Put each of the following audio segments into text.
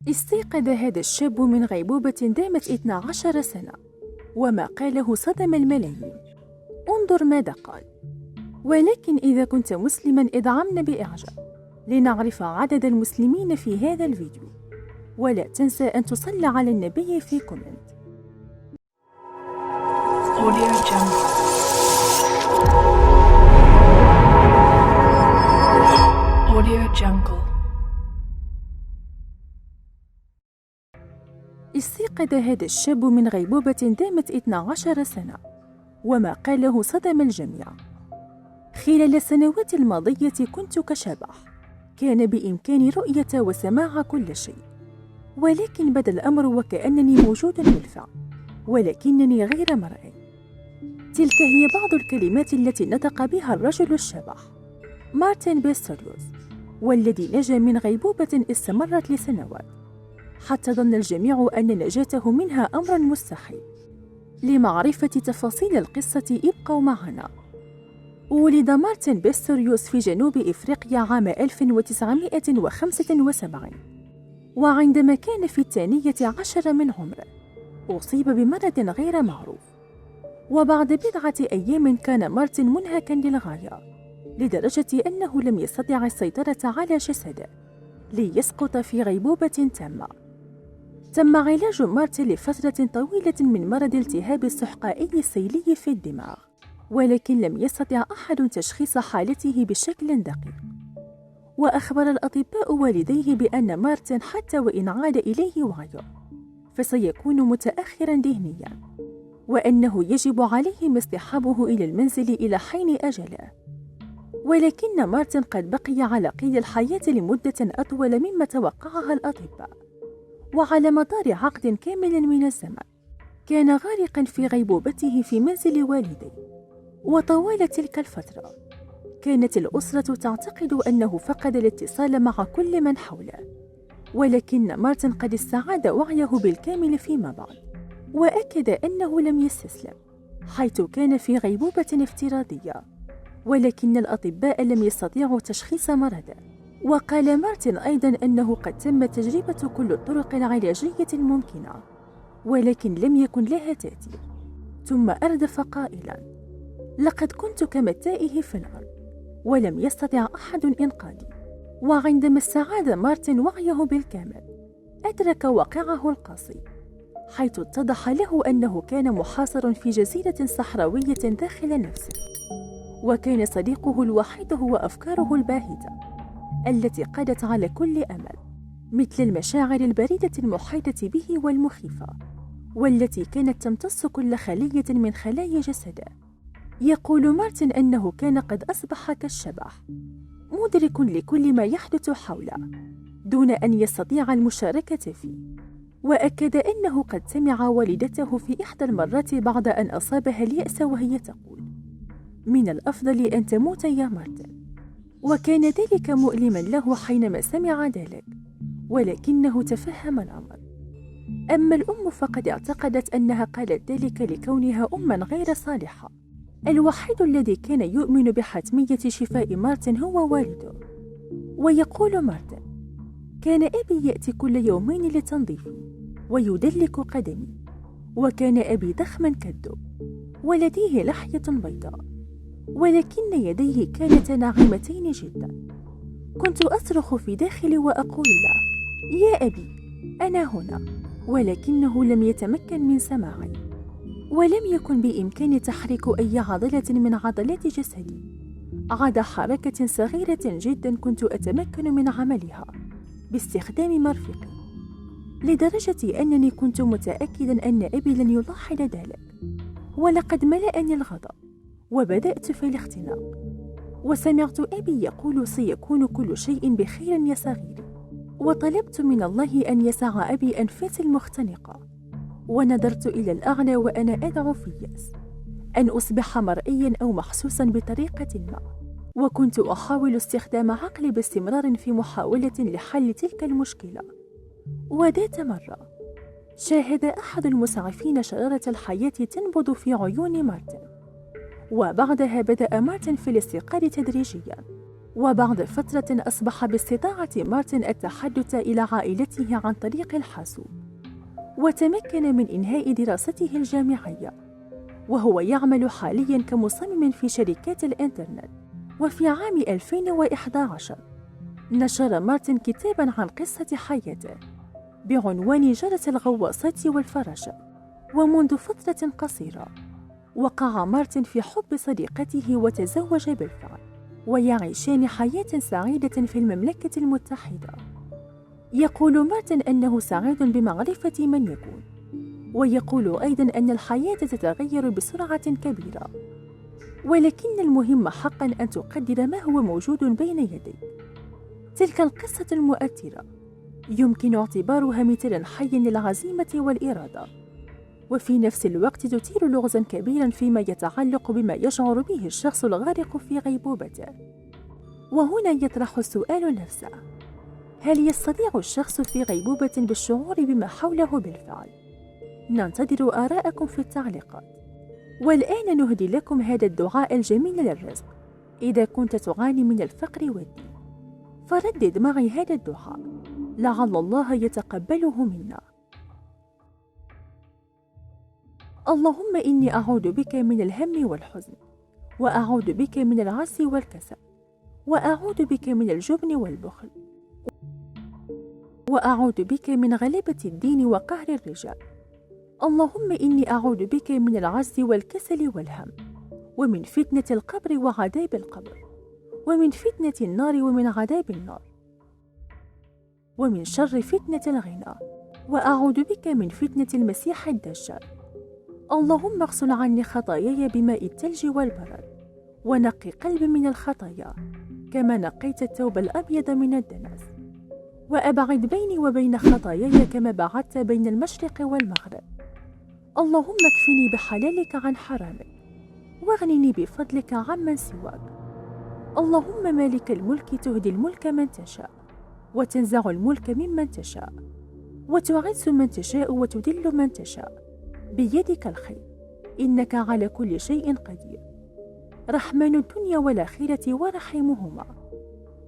استيقظ هذا الشاب من غيبوبة دامت 12 سنة، وما قاله صدم الملايين. انظر ماذا قال: ولكن إذا كنت مسلماً ادعمنا بإعجاب لنعرف عدد المسلمين في هذا الفيديو، ولا تنسى أن تصلي على النبي في كومنت. استيقظ هذا الشاب من غيبوبة دامت 12 سنة، وما قاله صدم الجميع. خلال السنوات الماضية كنت كشبح، كان بإمكاني رؤية وسماع كل شيء، ولكن بدا الأمر وكأنني موجود بالفعل، ولكنني غير مرئي. تلك هي بعض الكلمات التي نطق بها الرجل الشبح مارتن بيستوريوس، والذي نجا من غيبوبة استمرت لسنوات، حتى ظن الجميع أن نجاته منها أمر مستحيل. لمعرفة تفاصيل القصة ابقوا معنا. ولد مارتن بيستوريوس في جنوب إفريقيا عام 1975، وعندما كان في 12 من عمره أصيب بمرض غير معروف، وبعد بضعة أيام كان مارتن منهكا للغاية، لدرجة أنه لم يستطع السيطرة على جسده ليسقط في غيبوبة تامة. تم علاج مارتن لفترة طويلة من مرض التهاب السحقائي السيلي في الدماغ، ولكن لم يستطع أحد تشخيص حالته بشكل دقيق. وأخبر الأطباء والديه بأن مارتن حتى وإن عاد إليه وعيه فسيكون متأخرا ذهنيا، وأنه يجب عليهم اصطحابه إلى المنزل إلى حين أجله. ولكن مارتن قد بقي على قيد الحياة لمدة أطول مما توقعها الأطباء، وعلى مدار عقد كامل من الزمن كان غارقا في غيبوبته في منزل والديه. وطوال تلك الفترة كانت الأسرة تعتقد أنه فقد الاتصال مع كل من حوله، ولكن مارتن قد استعاد وعيه بالكامل فيما بعد، وأكد أنه لم يستسلم حيث كان في غيبوبة افتراضية، ولكن الأطباء لم يستطيعوا تشخيص مرضه. وقال مارتن أيضا أنه قد تم تجربة كل الطرق العلاجية الممكنة، ولكن لم يكن لها تأثير. ثم أردف قائلا: لقد كنت كالتائه في الأرض، ولم يستطع أحد إنقاذي. وعندما استعاد مارتن وعيه بالكامل أدرك واقعه القاسي، حيث اتضح له أنه كان محاصر في جزيرة صحراوية داخل نفسه، وكان صديقه الوحيد هو أفكاره الباهتة التي قضت على كل أمل، مثل المشاعر البريدة المحيطة به والمخيفة، والتي كانت تمتص كل خلية من خلايا جسده. يقول مارتن أنه كان قد أصبح كالشبح، مدرك لكل ما يحدث حوله دون أن يستطيع المشاركة فيه. وأكد أنه قد سمع والدته في إحدى المرات بعد أن أصابها اليأس وهي تقول: من الأفضل أن تموت يا مارتن. وكان ذلك مؤلما له حينما سمع ذلك، ولكنه تفهم الأمر. أما الأم فقد اعتقدت أنها قالت ذلك لكونها أما غير صالحة. الوحيد الذي كان يؤمن بحتمية شفاء مارتن هو والده. ويقول مارتن: كان أبي يأتي كل يومين لتنظيفي ويدلك قدمي، وكان أبي ضخما كالدب ولديه لحية بيضاء، ولكن يديه كانتا ناعمتين جدا. كنت أصرخ في داخلي وأقول له: يا أبي أنا هنا، ولكنه لم يتمكن من سماعي، ولم يكن بإمكاني تحريك أي عضلة من عضلات جسدي عدا حركة صغيرة جدا كنت أتمكن من عملها باستخدام مرفقي، لدرجة أنني كنت متأكدا أن أبي لن يلاحظ ذلك. ولقد ملأني الغضب وبدأت في الاختناق، وسمعت أبي يقول: سيكون كل شيء بخير يا صغيري. وطلبت من الله أن يسع أبي أنفاسي المختنقة، ونظرت إلى الأعلى وأنا أدعو في يأس أن أصبح مرئيا أو محسوسا بطريقة ما. وكنت أحاول استخدام عقلي باستمرار في محاولة لحل تلك المشكلة. وذات مرة شاهد أحد المسعفين شرارة الحياة تنبض في عيون مارتن، وبعدها بدأ مارتن في الاستيقاظ تدريجيا، وبعد فترة أصبح باستطاعة مارتن التحدث إلى عائلته عن طريق الحاسوب، وتمكن من إنهاء دراسته الجامعية، وهو يعمل حالياً كمصمم في شركات الإنترنت. وفي عام 2011 نشر مارتن كتاباً عن قصة حياته بعنوان جرس الغواصات والفراشة. ومنذ فترة قصيرة وقع مارتن في حب صديقته وتزوج بالفعل، ويعيشان حياة سعيدة في المملكة المتحدة. يقول مارتن أنه سعيد بمعرفة من يكون، ويقول أيضاً أن الحياة تتغير بسرعة كبيرة، ولكن المهم حقاً أن تقدر ما هو موجود بين يديك. تلك القصة المؤثرة يمكن اعتبارها مثالاً حياً للعزيمة والإرادة، وفي نفس الوقت تثير لغزاً كبيراً فيما يتعلق بما يشعر به الشخص الغارق في غيبوبته. وهنا يطرح السؤال نفسه: هل يستطيع الشخص في غيبوبة بالشعور بما حوله بالفعل؟ ننتظر آراءكم في التعليقات. والآن نهدي لكم هذا الدعاء الجميل للرزق. إذا كنت تعاني من الفقر والدين، فردد معي هذا الدعاء لعل الله يتقبله منا. اللهم إني أعوذ بك من الهم والحزن، وأعوذ بك من العجز والكسل، وأعوذ بك من الجبن والبخل، وأعوذ بك من غلبة الدين وقهر الرجال. اللهم إني أعوذ بك من العجز والكسل والهم، ومن فتنة القبر وعذاب القبر، ومن فتنة النار ومن عذاب النار، ومن شر فتنة الغنى، وأعوذ بك من فتنة المسيح الدجال. اللهم اغسل عني خطاياي بماء الثلج والبرد، ونقي قلبي من الخطايا كما نقيت الثوب الأبيض من الدنس، وأبعد بيني وبين خطاياي كما بعدت بين المشرق والمغرب. اللهم اكفني بحلالك عن حرامك، واغنني بفضلك عمن سواك. اللهم مالك الملك تهدي الملك من تشاء، وتنزع الملك ممن تشاء، وتعز من تشاء وتذل من تشاء، بيدك الخير، إنك على كل شيء قدير. رحمن الدنيا والآخرة ورحيمهما،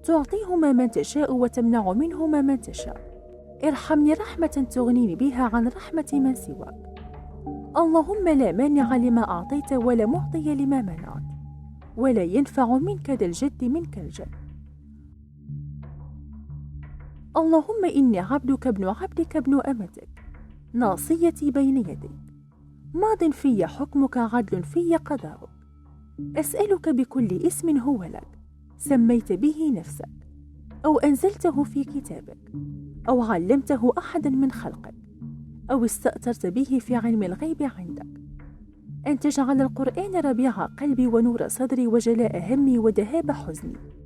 تعطيهما من تشاء وتمنع منهما من تشاء. ارحمني رحمة تغنيني بها عن رحمة من سواك. اللهم لا مانع لما أعطيت ولا معطي لما منعت، ولا ينفع منك ذا الجد منك الجد. اللهم إني عبدك ابن عبدك ابن أمتك، ناصيتي بين يديك، ماض في حكمك عدل في قضاؤك. أسألك بكل اسم هو لك سميت به نفسك، أو أنزلته في كتابك، أو علمته أحدا من خلقك، أو استأثرت به في علم الغيب عندك، أن تجعل القرآن ربيع قلبي ونور صدري وجلاء همي وذهاب حزني